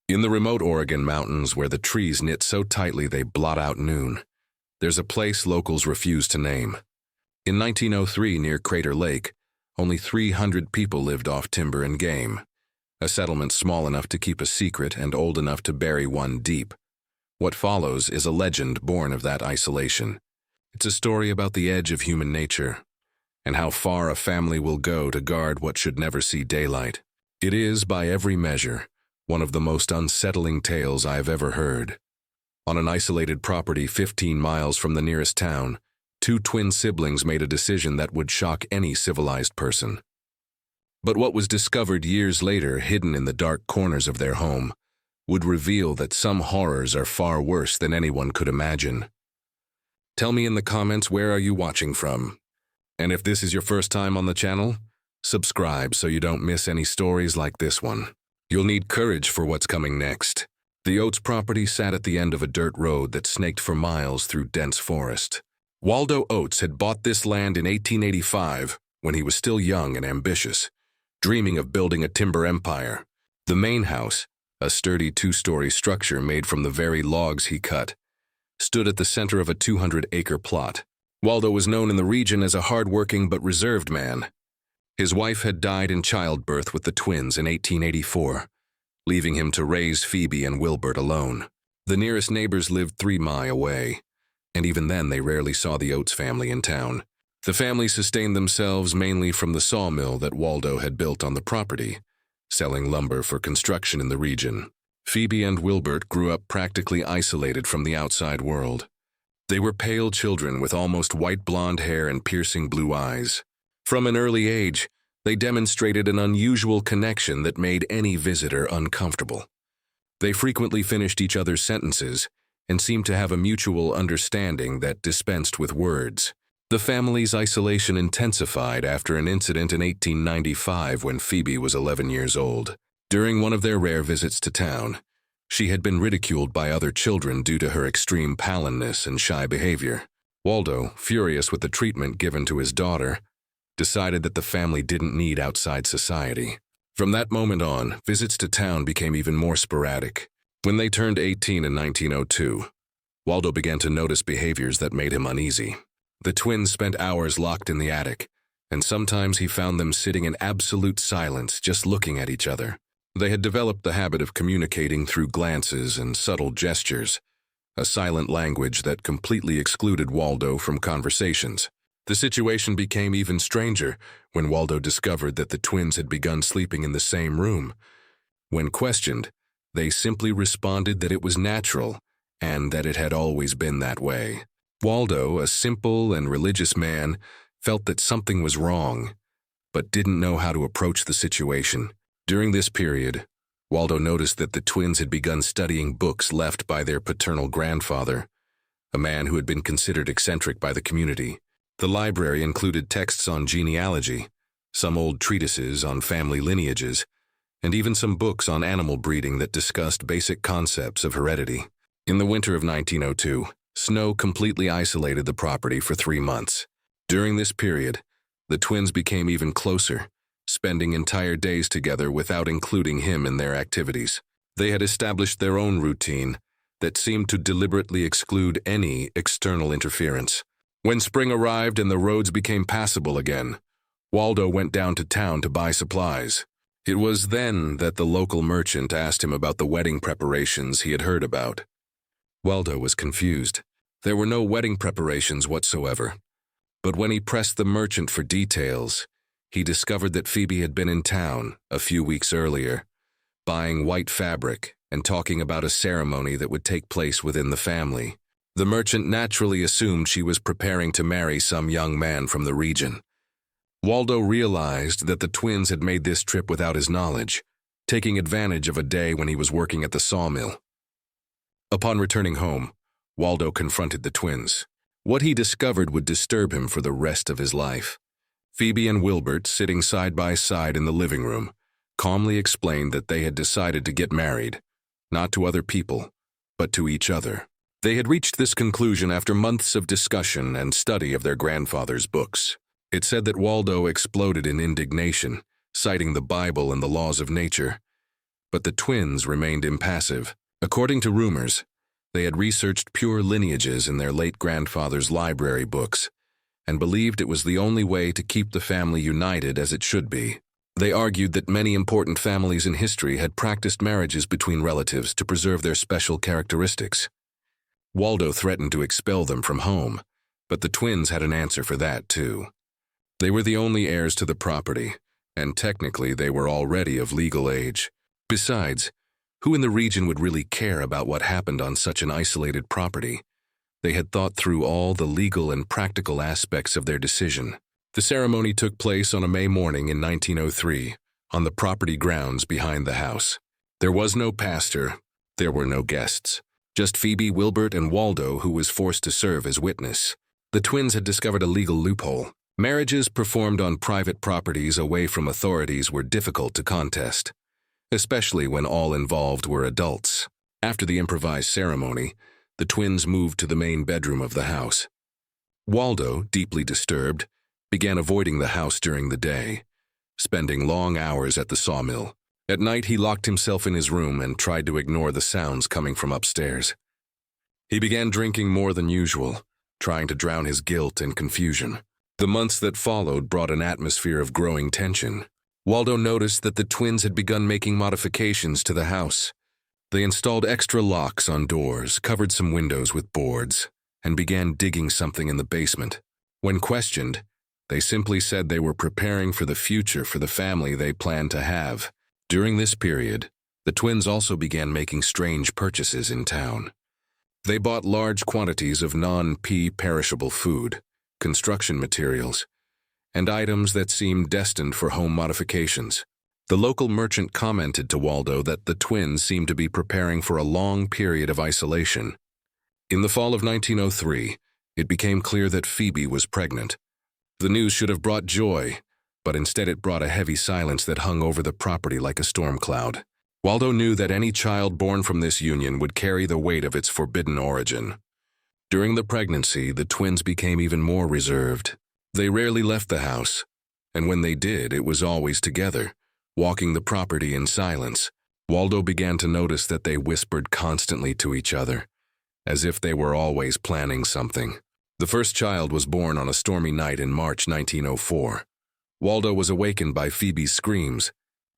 In the remote Oregon mountains where the trees knit so tightly they blot out noon, there's a place locals refuse to name. In 1903, near Crater Lake, only 300 people lived off timber and game, a settlement small enough to keep a secret and old enough to bury one deep. What follows is a legend born of that isolation. It's a story about the edge of human nature, and how far a family will go to guard what should never see daylight. It is, by every measure, one of the most unsettling tales I've ever heard. On an isolated property 15 miles from the nearest town, two twin siblings made a decision that would shock any civilized person. But what was discovered years later, hidden in the dark corners of their home, would reveal that some horrors are far worse than anyone could imagine. Tell me in the comments, where are you watching from? And if this is your first time on the channel, subscribe so you don't miss any stories like this one. You'll need courage for what's coming next. The Oats property sat at the end of a dirt road that snaked for miles through dense forest. Waldo Oats had bought this land in 1885 when he was still young and ambitious, dreaming of building a timber empire. The main house, a sturdy two-story structure made from the very logs he cut, stood at the center of a 200-acre plot. Waldo was known in the region as a hard-working but reserved man. His wife had died in childbirth with the twins in 1884, leaving him to raise Phoebe and Wilbert alone. The nearest neighbors lived 3 miles away, and even then they rarely saw the Oats family in town. The family sustained themselves mainly from the sawmill that Waldo had built on the property, selling lumber for construction in the region. Phoebe and Wilbert grew up practically isolated from the outside world. They were pale children with almost white blonde hair and piercing blue eyes. From an early age, they demonstrated an unusual connection that made any visitor uncomfortable. They frequently finished each other's sentences and seemed to have a mutual understanding that dispensed with words. The family's isolation intensified after an incident in 1895 when Phoebe was 11 years old. During one of their rare visits to town, she had been ridiculed by other children due to her extreme paleness and shy behavior. Waldo, furious with the treatment given to his daughter, decided that the family didn't need outside society. From that moment on, visits to town became even more sporadic. When they turned 18 in 1902, Waldo began to notice behaviors that made him uneasy. The twins spent hours locked in the attic, and sometimes he found them sitting in absolute silence, just looking at each other. They had developed the habit of communicating through glances and subtle gestures, a silent language that completely excluded Waldo from conversations. The situation became even stranger when Waldo discovered that the twins had begun sleeping in the same room. When questioned, they simply responded that it was natural and that it had always been that way. Waldo, a simple and religious man, felt that something was wrong, but didn't know how to approach the situation. During this period, Waldo noticed that the twins had begun studying books left by their paternal grandfather, a man who had been considered eccentric by the community. The library included texts on genealogy, some old treatises on family lineages, and even some books on animal breeding that discussed basic concepts of heredity. In the winter of 1902, snow completely isolated the property for 3 months. During this period, the twins became even closer, spending entire days together without including him in their activities. They had established their own routine that seemed to deliberately exclude any external interference. When spring arrived and the roads became passable again, Waldo went down to town to buy supplies. It was then that the local merchant asked him about the wedding preparations he had heard about. Waldo was confused. There were no wedding preparations whatsoever. But when he pressed the merchant for details, he discovered that Phoebe had been in town a few weeks earlier, buying white fabric and talking about a ceremony that would take place within the family. The merchant naturally assumed she was preparing to marry some young man from the region. Waldo realized that the twins had made this trip without his knowledge, taking advantage of a day when he was working at the sawmill. Upon returning home, Waldo confronted the twins. What he discovered would disturb him for the rest of his life. Phoebe and Wilbert, sitting side by side in the living room, calmly explained that they had decided to get married, not to other people, but to each other. They had reached this conclusion after months of discussion and study of their grandfather's books. It said that Waldo exploded in indignation, citing the Bible and the laws of nature. But the twins remained impassive. According to rumors, they had researched pure lineages in their late grandfather's library books and believed it was the only way to keep the family united as it should be. They argued that many important families in history had practiced marriages between relatives to preserve their special characteristics. Waldo threatened to expel them from home, but the twins had an answer for that, too. They were the only heirs to the property, and technically they were already of legal age. Besides, who in the region would really care about what happened on such an isolated property? They had thought through all the legal and practical aspects of their decision. The ceremony took place on a May morning in 1903, on the property grounds behind the house. There was no pastor, there were no guests, just Phoebe, Wilbert, and Waldo, who was forced to serve as witness. The twins had discovered a legal loophole. Marriages performed on private properties away from authorities were difficult to contest, especially when all involved were adults. After the improvised ceremony, the twins moved to the main bedroom of the house. Waldo, deeply disturbed, began avoiding the house during the day, spending long hours at the sawmill. At night, he locked himself in his room and tried to ignore the sounds coming from upstairs. He began drinking more than usual, trying to drown his guilt and confusion. The months that followed brought an atmosphere of growing tension. Waldo noticed that the twins had begun making modifications to the house. They installed extra locks on doors, covered some windows with boards, and began digging something in the basement. When questioned, they simply said they were preparing for the future for the family they planned to have. During this period, the twins also began making strange purchases in town. They bought large quantities of non-pea perishable food, construction materials, and items that seemed destined for home modifications. The local merchant commented to Waldo that the twins seemed to be preparing for a long period of isolation. In the fall of 1903, it became clear that Phoebe was pregnant. The news should have brought joy, but instead it brought a heavy silence that hung over the property like a storm cloud. Waldo knew that any child born from this union would carry the weight of its forbidden origin. During the pregnancy, the twins became even more reserved. They rarely left the house, and when they did, it was always together, walking the property in silence. Waldo began to notice that they whispered constantly to each other, as if they were always planning something. The first child was born on a stormy night in March 1904. Waldo was awakened by Phoebe's screams,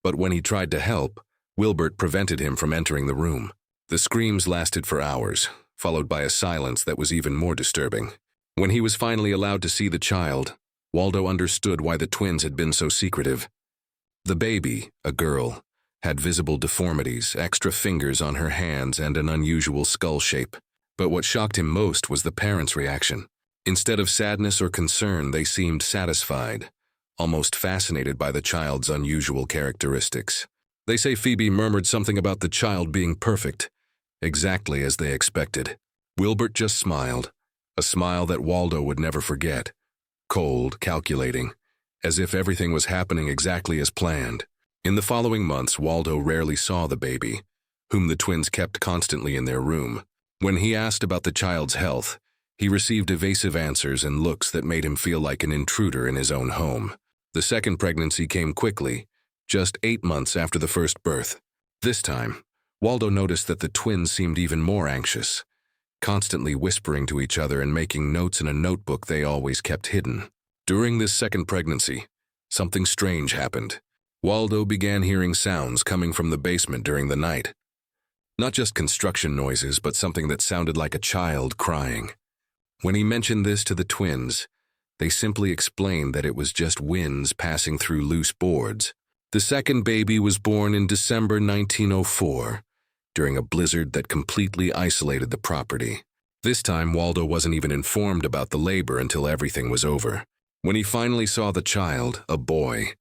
but when he tried to help, Wilbert prevented him from entering the room. The screams lasted for hours, followed by a silence that was even more disturbing. When he was finally allowed to see the child, Waldo understood why the twins had been so secretive. The baby, a girl, had visible deformities, extra fingers on her hands, and an unusual skull shape. But what shocked him most was the parents' reaction. Instead of sadness or concern, they seemed satisfied, almost fascinated by the child's unusual characteristics. They say Phoebe murmured something about the child being perfect, exactly as they expected. Wilbert just smiled, a smile that Waldo would never forget. Cold, calculating, as if everything was happening exactly as planned. In the following months, Waldo rarely saw the baby, whom the twins kept constantly in their room. When he asked about the child's health, he received evasive answers and looks that made him feel like an intruder in his own home. The second pregnancy came quickly, just 8 months after the first birth. This time, Waldo noticed that the twins seemed even more anxious, constantly whispering to each other and making notes in a notebook they always kept hidden. During this second pregnancy, something strange happened. Waldo began hearing sounds coming from the basement during the night. Not just construction noises, but something that sounded like a child crying. When he mentioned this to the twins, they simply explained that it was just winds passing through loose boards. The second baby was born in December 1904, during a blizzard that completely isolated the property. This time, Waldo wasn't even informed about the labor until everything was over. When he finally saw the child, a boy,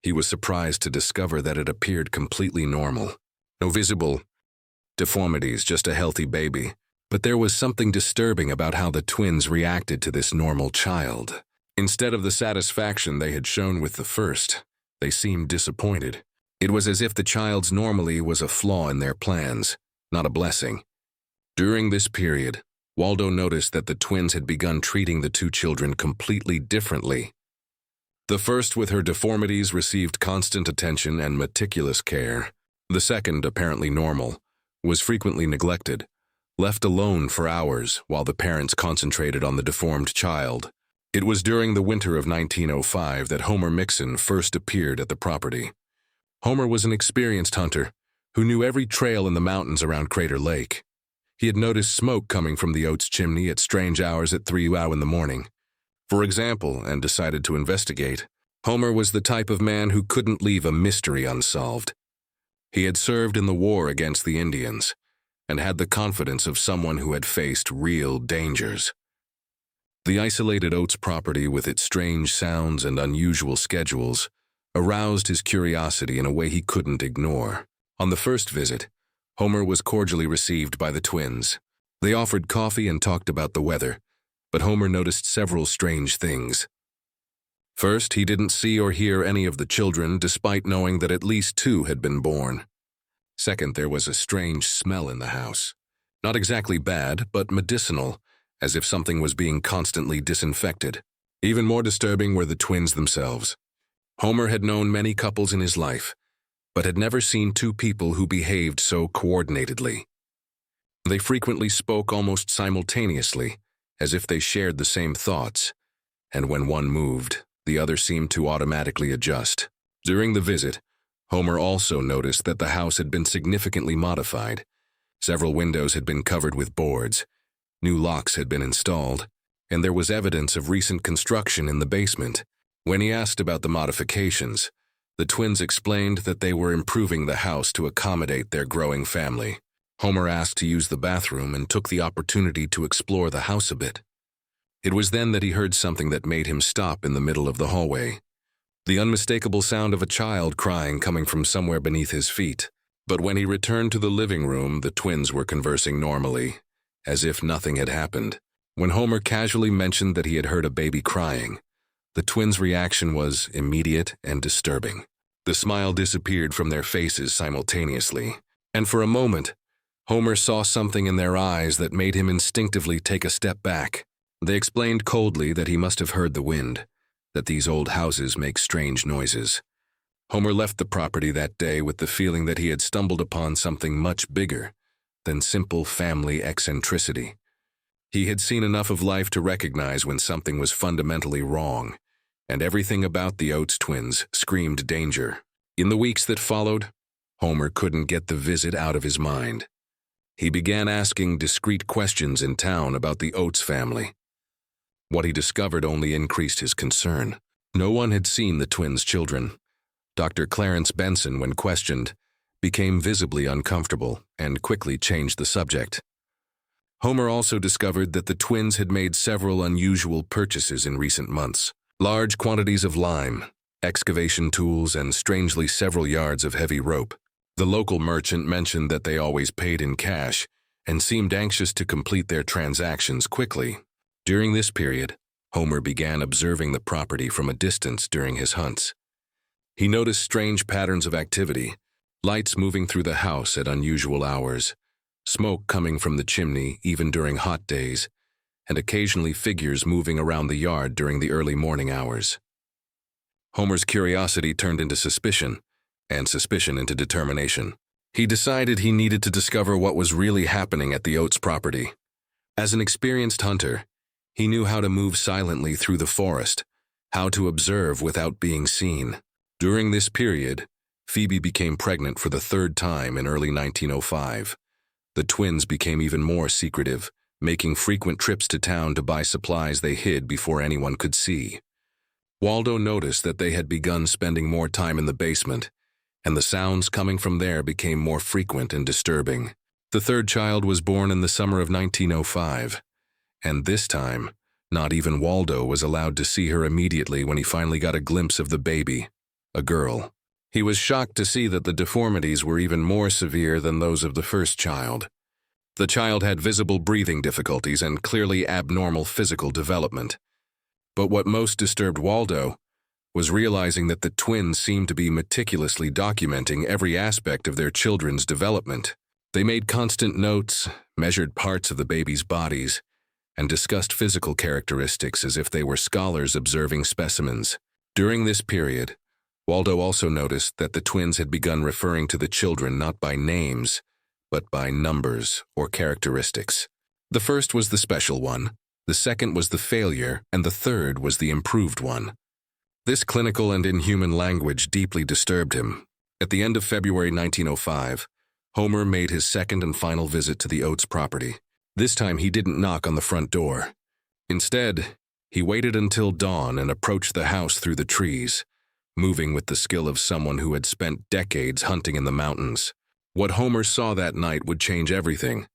he was surprised to discover that it appeared completely normal. No visible deformities, just a healthy baby. But there was something disturbing about how the twins reacted to this normal child. Instead of the satisfaction they had shown with the first, they seemed disappointed. It was as if the child's normality was a flaw in their plans, not a blessing. During this period, Waldo noticed that the twins had begun treating the two children completely differently. The first, with her deformities, received constant attention and meticulous care. The second, apparently normal, was frequently neglected, left alone for hours while the parents concentrated on the deformed child. It was during the winter of 1905 that Homer Mixon first appeared at the property. Homer was an experienced hunter who knew every trail in the mountains around Crater Lake. He had noticed smoke coming from the Oats chimney at strange hours at 3 in the morning, for example, and decided to investigate. Homer was the type of man who couldn't leave a mystery unsolved. He had served in the war against the Indians and had the confidence of someone who had faced real dangers. The isolated Oats property with its strange sounds and unusual schedules aroused his curiosity in a way he couldn't ignore. On the first visit, Homer was cordially received by the twins. They offered coffee and talked about the weather, but Homer noticed several strange things. First, he didn't see or hear any of the children, despite knowing that at least 2 had been born. Second, there was a strange smell in the house. Not exactly bad, but medicinal, as if something was being constantly disinfected. Even more disturbing were the twins themselves. Homer had known many couples in his life, but had never seen 2 people who behaved so coordinatedly. They frequently spoke almost simultaneously, as if they shared the same thoughts, and when one moved, the other seemed to automatically adjust. During the visit, Homer also noticed that the house had been significantly modified. Several windows had been covered with boards, new locks had been installed, and there was evidence of recent construction in the basement. When he asked about the modifications, the twins explained that they were improving the house to accommodate their growing family. Homer asked to use the bathroom and took the opportunity to explore the house a bit. It was then that he heard something that made him stop in the middle of the hallway. The unmistakable sound of a child crying coming from somewhere beneath his feet. But when he returned to the living room, the twins were conversing normally, as if nothing had happened. When Homer casually mentioned that he had heard a baby crying, the twins' reaction was immediate and disturbing. The smile disappeared from their faces simultaneously, and for a moment, Homer saw something in their eyes that made him instinctively take a step back. They explained coldly that he must have heard the wind, that these old houses make strange noises. Homer left the property that day with the feeling that he had stumbled upon something much bigger than simple family eccentricity. He had seen enough of life to recognize when something was fundamentally wrong, and everything about the Oats twins screamed danger. In the weeks that followed, Homer couldn't get the visit out of his mind. He began asking discreet questions in town about the Oats family. What he discovered only increased his concern. No one had seen the twins' children. Dr. Clarence Benson, when questioned, became visibly uncomfortable and quickly changed the subject. Homer also discovered that the twins had made several unusual purchases in recent months. Large quantities of lime, excavation tools, and strangely several yards of heavy rope. The local merchant mentioned that they always paid in cash and seemed anxious to complete their transactions quickly. During this period, Homer began observing the property from a distance during his hunts. He noticed strange patterns of activity, lights moving through the house at unusual hours, smoke coming from the chimney even during hot days, and occasionally figures moving around the yard during the early morning hours. Homer's curiosity turned into suspicion, and suspicion into determination. He decided he needed to discover what was really happening at the Oats property. As an experienced hunter, he knew how to move silently through the forest, how to observe without being seen. During this period, Phoebe became pregnant for the 3rd time in early 1905. The twins became even more secretive, making frequent trips to town to buy supplies they hid before anyone could see. Waldo noticed that they had begun spending more time in the basement, and the sounds coming from there became more frequent and disturbing. The 3rd child was born in the summer of 1905, and this time, not even Waldo was allowed to see her immediately when he finally got a glimpse of the baby, a girl. He was shocked to see that the deformities were even more severe than those of the first child. The child had visible breathing difficulties and clearly abnormal physical development. But what most disturbed Waldo was realizing that the twins seemed to be meticulously documenting every aspect of their children's development. They made constant notes, measured parts of the baby's bodies, and discussed physical characteristics as if they were scholars observing specimens. During this period, Waldo also noticed that the twins had begun referring to the children not by names, but by numbers or characteristics. The first was the special one, the second was the failure, and the third was the improved one. This clinical and inhuman language deeply disturbed him. At the end of February 1905, Homer made his second and final visit to the Oats property. This time he didn't knock on the front door. Instead, he waited until dawn and approached the house through the trees, moving with the skill of someone who had spent decades hunting in the mountains. What Homer saw that night would change everything,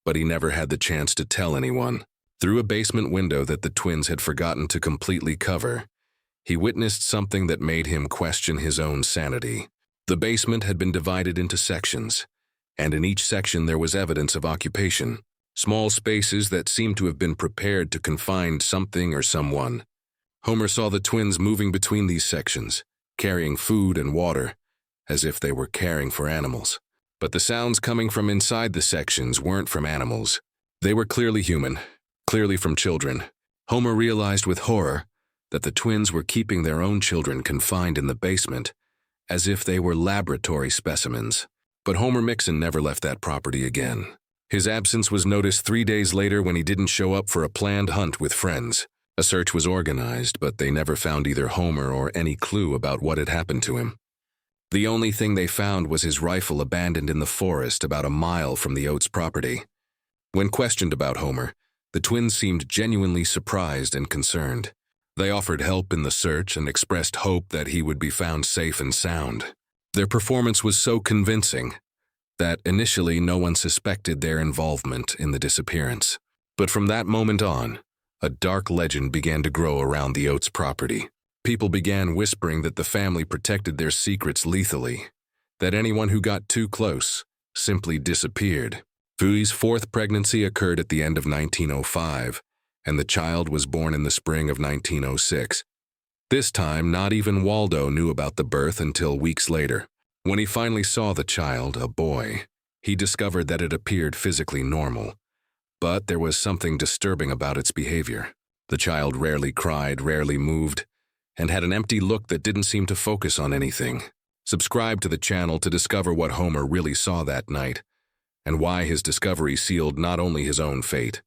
but he never had the chance to tell anyone. Through a basement window that the twins had forgotten to completely cover, he witnessed something that made him question his own sanity. The basement had been divided into sections, and in each section there was evidence of occupation, small spaces that seemed to have been prepared to confine something or someone. Homer saw the twins moving between these sections, carrying food and water, as if they were caring for animals. But the sounds coming from inside the sections weren't from animals. They were clearly human, clearly from children. Homer realized with horror that the twins were keeping their own children confined in the basement, as if they were laboratory specimens. But Homer Mixon never left that property again. His absence was noticed 3 days later when he didn't show up for a planned hunt with friends. A search was organized, but they never found either Homer or any clue about what had happened to him. The only thing they found was his rifle abandoned in the forest about a mile from the Oats property. When questioned about Homer, the twins seemed genuinely surprised and concerned. They offered help in the search and expressed hope that he would be found safe and sound. Their performance was so convincing that initially no one suspected their involvement in the disappearance. But from that moment on, a dark legend began to grow around the Oats property. People began whispering that the family protected their secrets lethally, that anyone who got too close simply disappeared. Fui's fourth pregnancy occurred at the end of 1905, and the child was born in the spring of 1906. This time, not even Waldo knew about the birth until weeks later. When he finally saw the child, a boy, he discovered that it appeared physically normal. But there was something disturbing about its behavior. The child rarely cried, rarely moved, and had an empty look that didn't seem to focus on anything. Subscribe to the channel to discover what Homer really saw that night, and why his discovery sealed not only his own fate,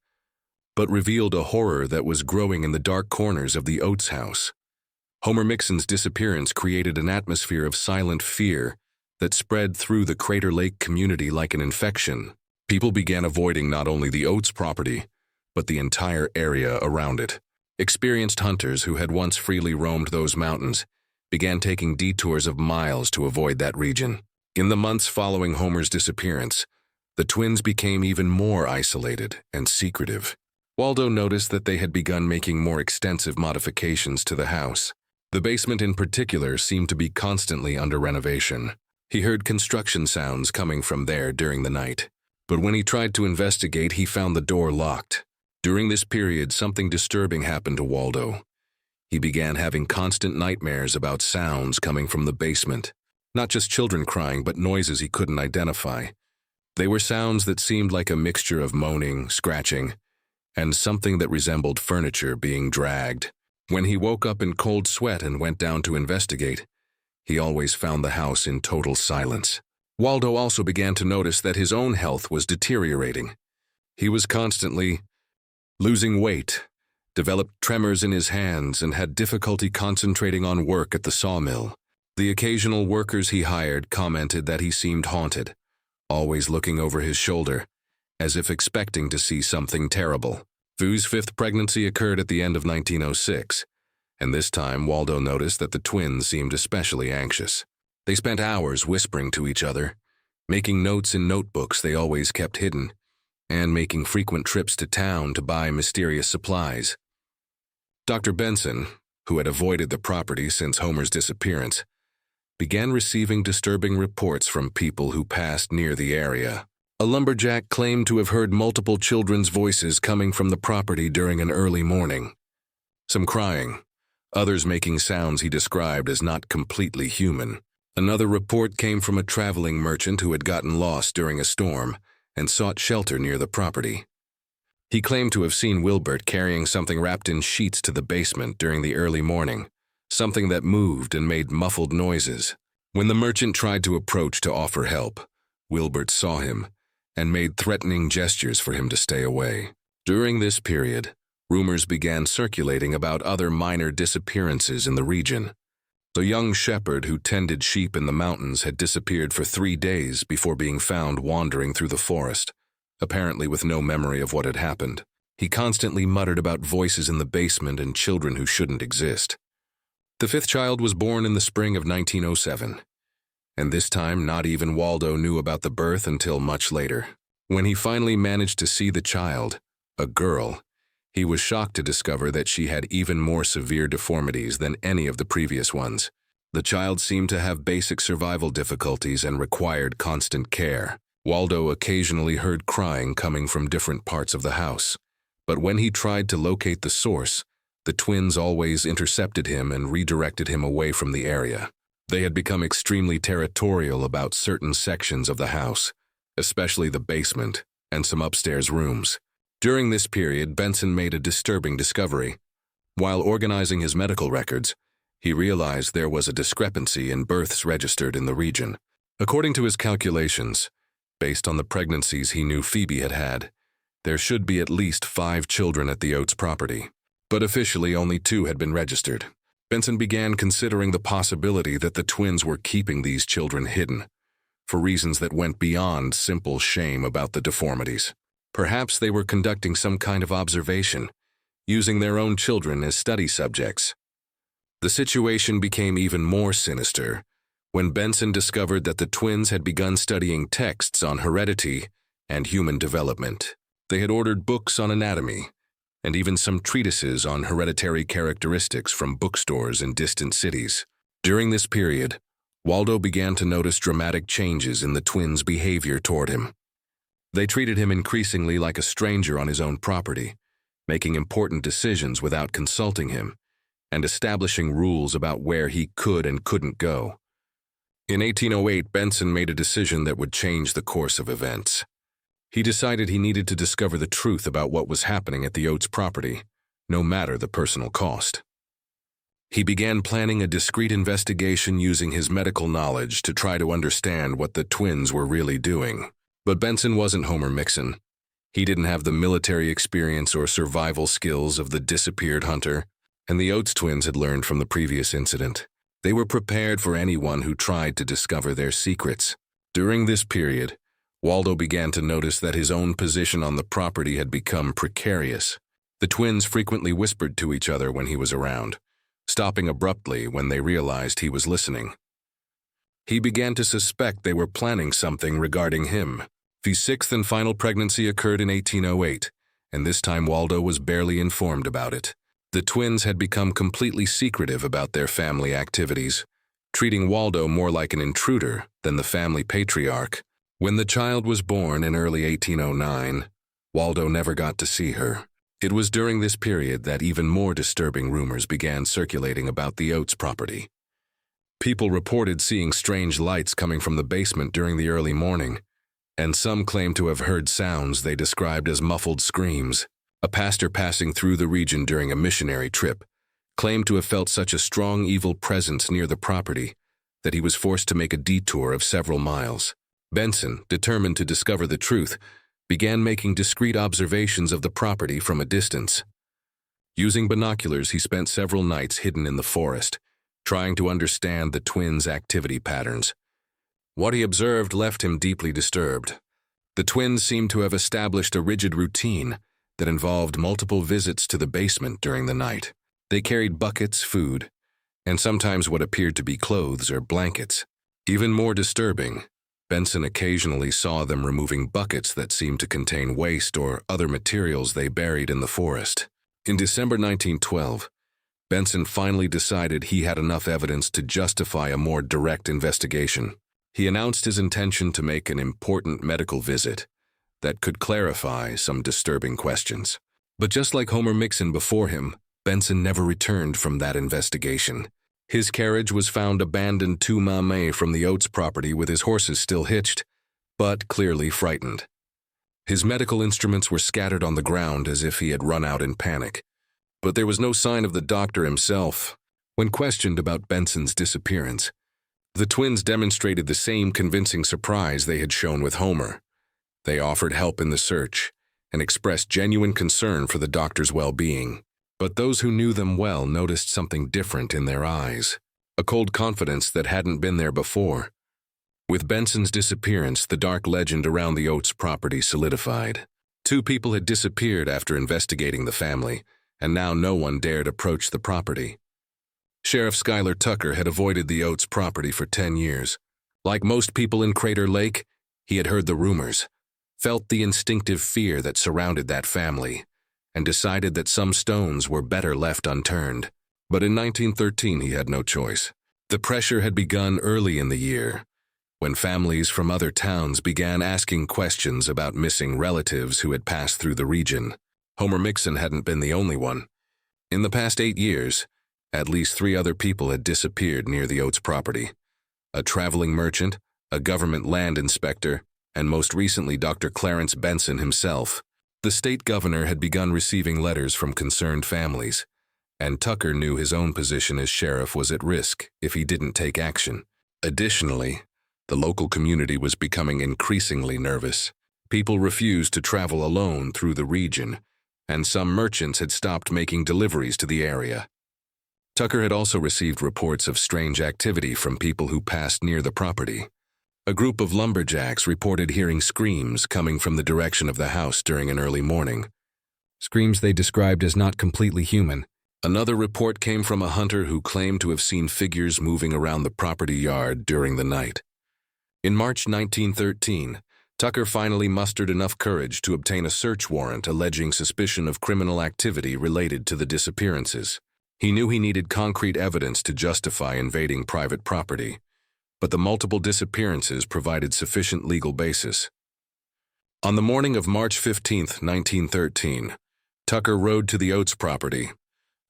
but revealed a horror that was growing in the dark corners of the Oats house. Homer Mixon's disappearance created an atmosphere of silent fear that spread through the Crater Lake community like an infection. People began avoiding not only the Oats property, but the entire area around it. Experienced hunters who had once freely roamed those mountains began taking detours of miles to avoid that region. In the months following Homer's disappearance, the twins became even more isolated and secretive. Waldo noticed that they had begun making more extensive modifications to the house. The basement in particular seemed to be constantly under renovation. He heard construction sounds coming from there during the night. But when he tried to investigate, he found the door locked. During this period, something disturbing happened to Waldo. He began having constant nightmares about sounds coming from the basement. Not just children crying, but noises he couldn't identify. They were sounds that seemed like a mixture of moaning, scratching, and something that resembled furniture being dragged. When he woke up in cold sweat and went down to investigate, he always found the house in total silence. Waldo also began to notice that his own health was deteriorating. He was constantly losing weight, developed tremors in his hands, and had difficulty concentrating on work at the sawmill. The occasional workers he hired commented that he seemed haunted, always looking over his shoulder, as if expecting to see something terrible. Fui's fifth pregnancy occurred at the end of 1906, and this time Waldo noticed that the twins seemed especially anxious. They spent hours whispering to each other, making notes in notebooks they always kept hidden, and making frequent trips to town to buy mysterious supplies. Dr. Benson, who had avoided the property since Homer's disappearance, began receiving disturbing reports from people who passed near the area. A lumberjack claimed to have heard multiple children's voices coming from the property during an early morning. Some crying, others making sounds he described as not completely human. Another report came from a traveling merchant who had gotten lost during a storm and sought shelter near the property. He claimed to have seen Wilbert carrying something wrapped in sheets to the basement during the early morning, something that moved and made muffled noises. When the merchant tried to approach to offer help, Wilbert saw him and made threatening gestures for him to stay away. During this period, rumors began circulating about other minor disappearances in the region. The young shepherd who tended sheep in the mountains had disappeared for 3 days before being found wandering through the forest, apparently with no memory of what had happened. He constantly muttered about voices in the basement and children who shouldn't exist. The 5th child was born in the spring of 1907, and this time not even Waldo knew about the birth until much later. When he finally managed to see the child, a girl, he was shocked to discover that she had even more severe deformities than any of the previous ones. The child seemed to have basic survival difficulties and required constant care. Waldo occasionally heard crying coming from different parts of the house, but when he tried to locate the source, the twins always intercepted him and redirected him away from the area. They had become extremely territorial about certain sections of the house, especially the basement and some upstairs rooms. During this period, Benson made a disturbing discovery. While organizing his medical records, he realized there was a discrepancy in births registered in the region. According to his calculations, based on the pregnancies he knew Phoebe had had, there should be at least 5 children at the Oats property, but officially only 2 had been registered. Benson began considering the possibility that the twins were keeping these children hidden, for reasons that went beyond simple shame about the deformities. Perhaps they were conducting some kind of observation, using their own children as study subjects. The situation became even more sinister when Benson discovered that the twins had begun studying texts on heredity and human development. They had ordered books on anatomy, and even some treatises on hereditary characteristics from bookstores in distant cities. During this period, Waldo began to notice dramatic changes in the twins' behavior toward him. They treated him increasingly like a stranger on his own property, making important decisions without consulting him, and establishing rules about where he could and couldn't go. In 1808, Benson made a decision that would change the course of events. He decided he needed to discover the truth about what was happening at the Oats property, no matter the personal cost. He began planning a discreet investigation using his medical knowledge to try to understand what the twins were really doing. But Benson wasn't Homer Mixon. He didn't have the military experience or survival skills of the disappeared hunter, and the Oats twins had learned from the previous incident. They were prepared for anyone who tried to discover their secrets. During this period, Waldo began to notice that his own position on the property had become precarious. The twins frequently whispered to each other when he was around, stopping abruptly when they realized he was listening. He began to suspect they were planning something regarding him. His 6th and final pregnancy occurred in 1808, and this time Waldo was barely informed about it. The twins had become completely secretive about their family activities, treating Waldo more like an intruder than the family patriarch. When the child was born in early 1809, Waldo never got to see her. It was during this period that even more disturbing rumors began circulating about the Oats property. People reported seeing strange lights coming from the basement during the early morning, and some claimed to have heard sounds they described as muffled screams. A pastor passing through the region during a missionary trip claimed to have felt such a strong evil presence near the property that he was forced to make a detour of several miles. Benson, determined to discover the truth, began making discreet observations of the property from a distance. Using binoculars, he spent several nights hidden in the forest, trying to understand the twins' activity patterns. What he observed left him deeply disturbed. The twins seemed to have established a rigid routine that involved multiple visits to the basement during the night. They carried buckets, food, and sometimes what appeared to be clothes or blankets. Even more disturbing, Benson occasionally saw them removing buckets that seemed to contain waste or other materials they buried in the forest. In December 1912, Benson finally decided he had enough evidence to justify a more direct investigation. He announced his intention to make an important medical visit that could clarify some disturbing questions. But just like Homer Mixon before him, Benson never returned from that investigation. His carriage was found abandoned 2 miles from the Oats property with his horses still hitched, but clearly frightened. His medical instruments were scattered on the ground as if he had run out in panic. But there was no sign of the doctor himself. When questioned about Benson's disappearance, the twins demonstrated the same convincing surprise they had shown with Homer. They offered help in the search and expressed genuine concern for the doctor's well-being. But those who knew them well noticed something different in their eyes, a cold confidence that hadn't been there before. With Benson's disappearance, the dark legend around the Oats property solidified. 2 people had disappeared after investigating the family, and now no one dared approach the property. Sheriff Schuyler Tucker had avoided the Oats property for 10 years. Like most people in Crater Lake, he had heard the rumors, felt the instinctive fear that surrounded that family, and decided that some stones were better left unturned. But in 1913, he had no choice. The pressure had begun early in the year, when families from other towns began asking questions about missing relatives who had passed through the region. Homer Mixon hadn't been the only one. In the past 8 years, at least 3 other people had disappeared near the Oats property. A traveling merchant, a government land inspector, and most recently Dr. Clarence Benson himself. The state governor had begun receiving letters from concerned families, and Tucker knew his own position as sheriff was at risk if he didn't take action. Additionally, the local community was becoming increasingly nervous. People refused to travel alone through the region, and some merchants had stopped making deliveries to the area. Tucker had also received reports of strange activity from people who passed near the property. A group of lumberjacks reported hearing screams coming from the direction of the house during an early morning. Screams they described as not completely human. Another report came from a hunter who claimed to have seen figures moving around the property yard during the night. In March 1913, Tucker finally mustered enough courage to obtain a search warrant alleging suspicion of criminal activity related to the disappearances. He knew he needed concrete evidence to justify invading private property, but the multiple disappearances provided sufficient legal basis. On the morning of March 15, 1913, Tucker rode to the Oats property,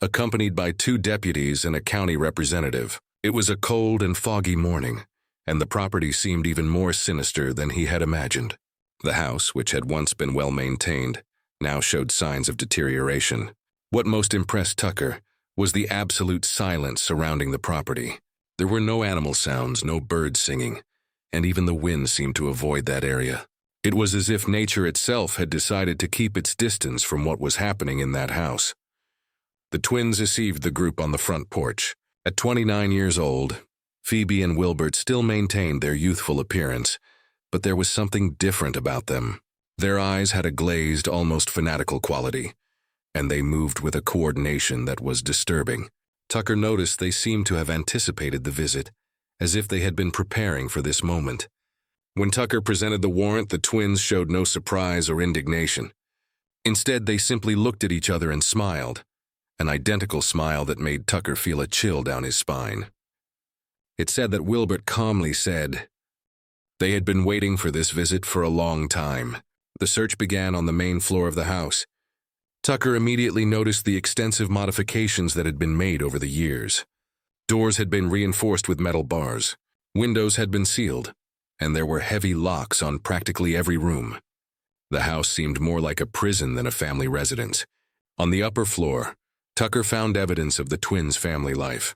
accompanied by 2 deputies and a county representative. It was a cold and foggy morning, and the property seemed even more sinister than he had imagined. The house, which had once been well maintained, now showed signs of deterioration. What most impressed Tucker was the absolute silence surrounding the property. There were no animal sounds, no birds singing, and even the wind seemed to avoid that area. It was as if nature itself had decided to keep its distance from what was happening in that house. The twins received the group on the front porch. At 29 years old, Phoebe and Wilbert still maintained their youthful appearance, but there was something different about them. Their eyes had a glazed, almost fanatical quality, and they moved with a coordination that was disturbing. Tucker noticed they seemed to have anticipated the visit, as if they had been preparing for this moment. When Tucker presented the warrant, the twins showed no surprise or indignation. Instead, they simply looked at each other and smiled, an identical smile that made Tucker feel a chill down his spine. It said that Wilbert calmly said, "They had been waiting for this visit for a long time." The search began on the main floor of the house. Tucker immediately noticed the extensive modifications that had been made over the years. Doors had been reinforced with metal bars, windows had been sealed, and there were heavy locks on practically every room. The house seemed more like a prison than a family residence. On the upper floor, Tucker found evidence of the twins' family life.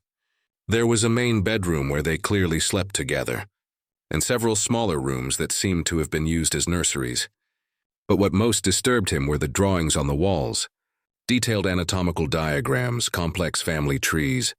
There was a main bedroom where they clearly slept together, and several smaller rooms that seemed to have been used as nurseries. But what most disturbed him were the drawings on the walls, detailed anatomical diagrams, complex family trees,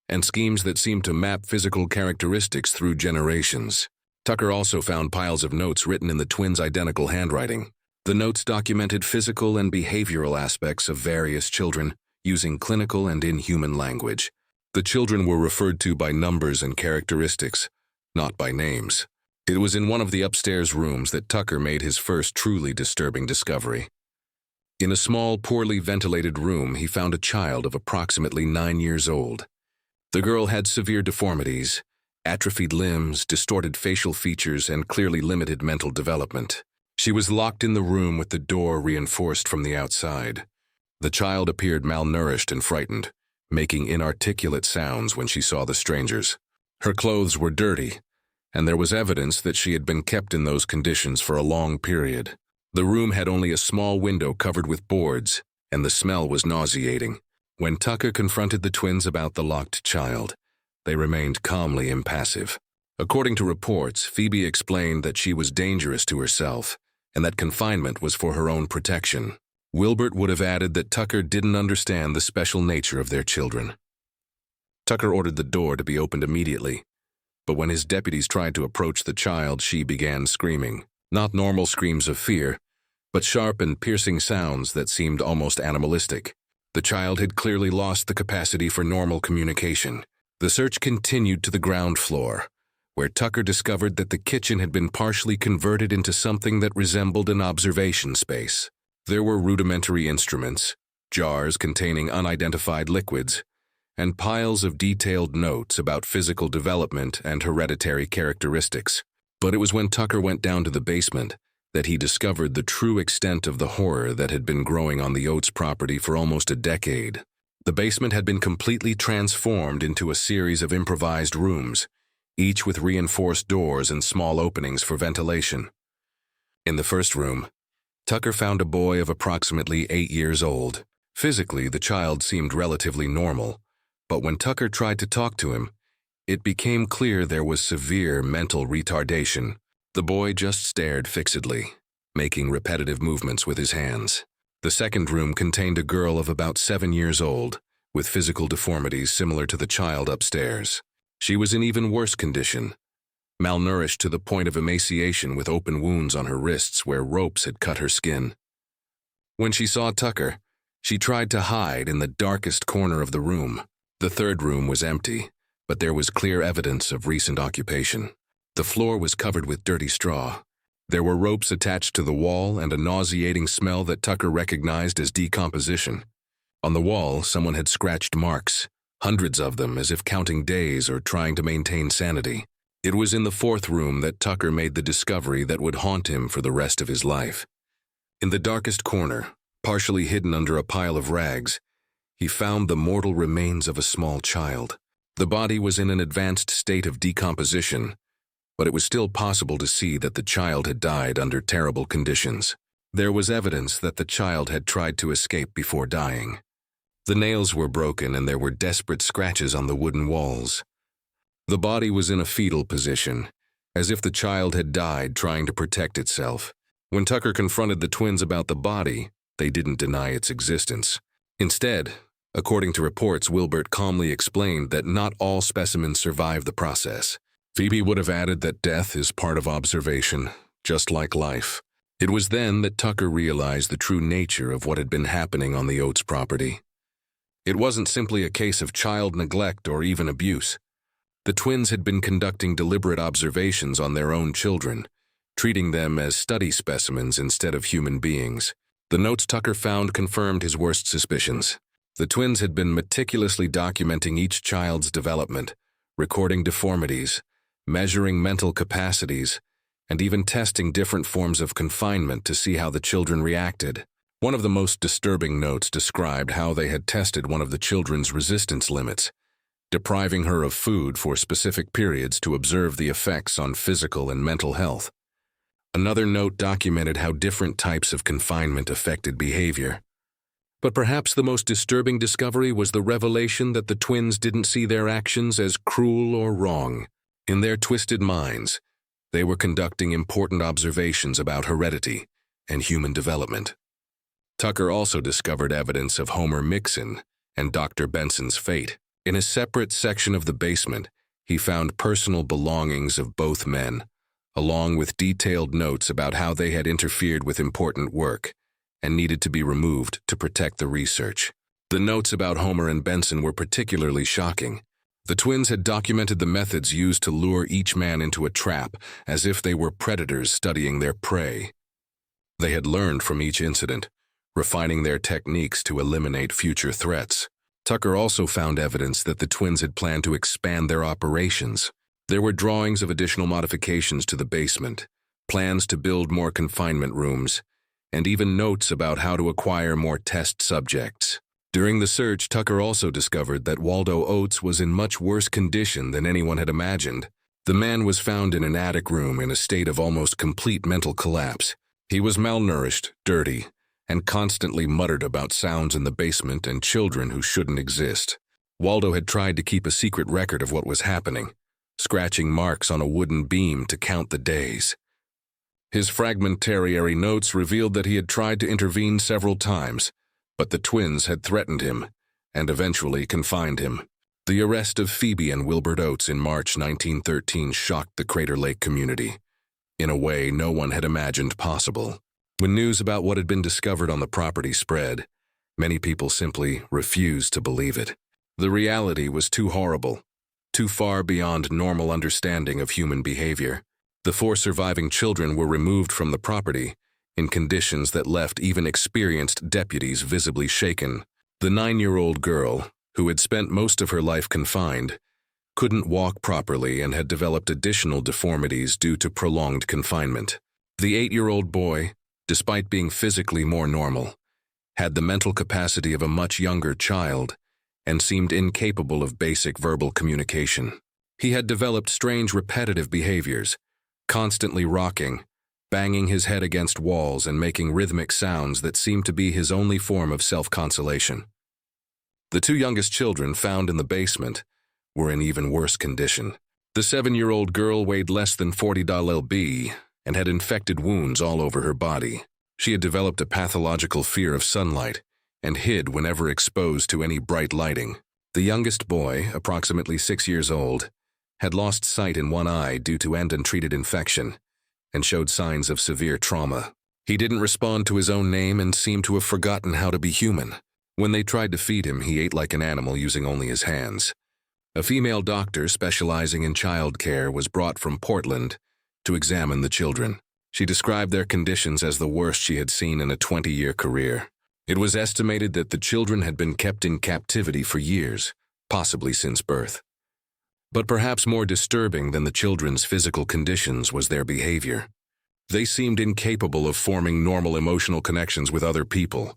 and schemes that seemed to map physical characteristics through generations. Tucker also found piles of notes written in the twins' identical handwriting. The notes documented physical and behavioral aspects of various children using clinical and inhuman language. The children were referred to by numbers and characteristics, not by names. It was in one of the upstairs rooms that Tucker made his first truly disturbing discovery. In a small, poorly ventilated room, he found a child of approximately 9 years old. The girl had severe deformities, atrophied limbs, distorted facial features, and clearly limited mental development. She was locked in the room with the door reinforced from the outside. The child appeared malnourished and frightened, making inarticulate sounds when she saw the strangers. Her clothes were dirty, and there was evidence that she had been kept in those conditions for a long period. The room had only a small window covered with boards, and the smell was nauseating. When Tucker confronted the twins about the locked child, they remained calmly impassive. According to reports, Phoebe explained that she was dangerous to herself and that confinement was for her own protection. Wilbert would have added that Tucker didn't understand the special nature of their children. Tucker ordered the door to be opened immediately, but when his deputies tried to approach the child, she began screaming. Not normal screams of fear, but sharp and piercing sounds that seemed almost animalistic. The child had clearly lost the capacity for normal communication. The search continued to the ground floor, where Tucker discovered that the kitchen had been partially converted into something that resembled an observation space. There were rudimentary instruments, jars containing unidentified liquids, and piles of detailed notes about physical development and hereditary characteristics. But it was when Tucker went down to the basement that he discovered the true extent of the horror that had been growing on the Oats property for almost a decade. The basement had been completely transformed into a series of improvised rooms, each with reinforced doors and small openings for ventilation. In the first room, Tucker found a boy of approximately 8 years old. Physically, the child seemed relatively normal, but when Tucker tried to talk to him, it became clear there was severe mental retardation. The boy just stared fixedly, making repetitive movements with his hands. The second room contained a girl of about 7 years old, with physical deformities similar to the child upstairs. She was in even worse condition, malnourished to the point of emaciation with open wounds on her wrists where ropes had cut her skin. When she saw Tucker, she tried to hide in the darkest corner of the room. The third room was empty, but there was clear evidence of recent occupation. The floor was covered with dirty straw. There were ropes attached to the wall and a nauseating smell that Tucker recognized as decomposition. On the wall, someone had scratched marks, hundreds of them, as if counting days or trying to maintain sanity. It was in the fourth room that Tucker made the discovery that would haunt him for the rest of his life. In the darkest corner, partially hidden under a pile of rags, he found the mortal remains of a small child. The body was in an advanced state of decomposition, but it was still possible to see that the child had died under terrible conditions. There was evidence that the child had tried to escape before dying. The nails were broken and there were desperate scratches on the wooden walls. The body was in a fetal position, as if the child had died trying to protect itself. When Tucker confronted the twins about the body, they didn't deny its existence. Instead, according to reports, Wilbert calmly explained that not all specimens survive the process. Phoebe would have added that death is part of observation, just like life. It was then that Tucker realized the true nature of what had been happening on the Oats property. It wasn't simply a case of child neglect or even abuse. The twins had been conducting deliberate observations on their own children, treating them as study specimens instead of human beings. The notes Tucker found confirmed his worst suspicions. The twins had been meticulously documenting each child's development, recording deformities, measuring mental capacities, and even testing different forms of confinement to see how the children reacted. One of the most disturbing notes described how they had tested one of the children's resistance limits, depriving her of food for specific periods to observe the effects on physical and mental health. Another note documented how different types of confinement affected behavior. But perhaps the most disturbing discovery was the revelation that the twins didn't see their actions as cruel or wrong. In their twisted minds, they were conducting important observations about heredity and human development. Tucker also discovered evidence of Homer Mixon and Dr. Benson's fate. In a separate section of the basement, he found personal belongings of both men, along with detailed notes about how they had interfered with important work and needed to be removed to protect the research. The notes about Homer and Benson were particularly shocking. The twins had documented the methods used to lure each man into a trap, as if they were predators studying their prey. They had learned from each incident, refining their techniques to eliminate future threats. Tucker also found evidence that the twins had planned to expand their operations. There were drawings of additional modifications to the basement, plans to build more confinement rooms, and even notes about how to acquire more test subjects. During the search, Tucker also discovered that Waldo Oats was in much worse condition than anyone had imagined. The man was found in an attic room in a state of almost complete mental collapse. He was malnourished, dirty, and constantly muttered about sounds in the basement and children who shouldn't exist. Waldo had tried to keep a secret record of what was happening, scratching marks on a wooden beam to count the days. His fragmentary notes revealed that he had tried to intervene several times, but the twins had threatened him and eventually confined him. The arrest of Phoebe and Wilbert Oats in March 1913 shocked the Crater Lake community, in a way no one had imagined possible. When news about what had been discovered on the property spread, many people simply refused to believe it. The reality was too horrible, too far beyond normal understanding of human behavior. The 4 surviving children were removed from the property in conditions that left even experienced deputies visibly shaken. The 9-year-old girl, who had spent most of her life confined, couldn't walk properly and had developed additional deformities due to prolonged confinement. The 8-year-old boy, despite being physically more normal, had the mental capacity of a much younger child and seemed incapable of basic verbal communication. He had developed strange repetitive behaviors, constantly rocking, banging his head against walls and making rhythmic sounds that seemed to be his only form of self-consolation. The 2 youngest children found in the basement were in even worse condition. The 7-year-old girl weighed less than 40 lb and had infected wounds all over her body. She had developed a pathological fear of sunlight and hid whenever exposed to any bright lighting. The youngest boy, approximately 6 years old, had lost sight in one eye due to an untreated infection and showed signs of severe trauma. He didn't respond to his own name and seemed to have forgotten how to be human. When they tried to feed him, he ate like an animal using only his hands. A female doctor specializing in child care was brought from Portland to examine the children. She described their conditions as the worst she had seen in a 20-year career. It was estimated that the children had been kept in captivity for years, possibly since birth. But perhaps more disturbing than the children's physical conditions was their behavior. They seemed incapable of forming normal emotional connections with other people,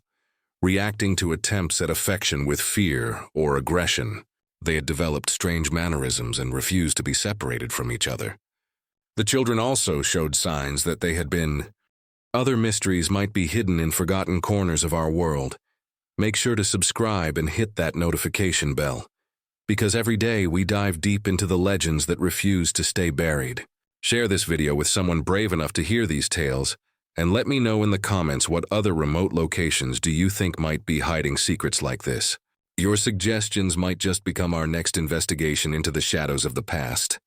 reacting to attempts at affection with fear or aggression. They had developed strange mannerisms and refused to be separated from each other. The children also showed signs that they had been. Other mysteries might be hidden in forgotten corners of our world. Make sure to subscribe and hit that notification bell, because every day we dive deep into the legends that refuse to stay buried. Share this video with someone brave enough to hear these tales, and let me know in the comments what other remote locations do you think might be hiding secrets like this. Your suggestions might just become our next investigation into the shadows of the past.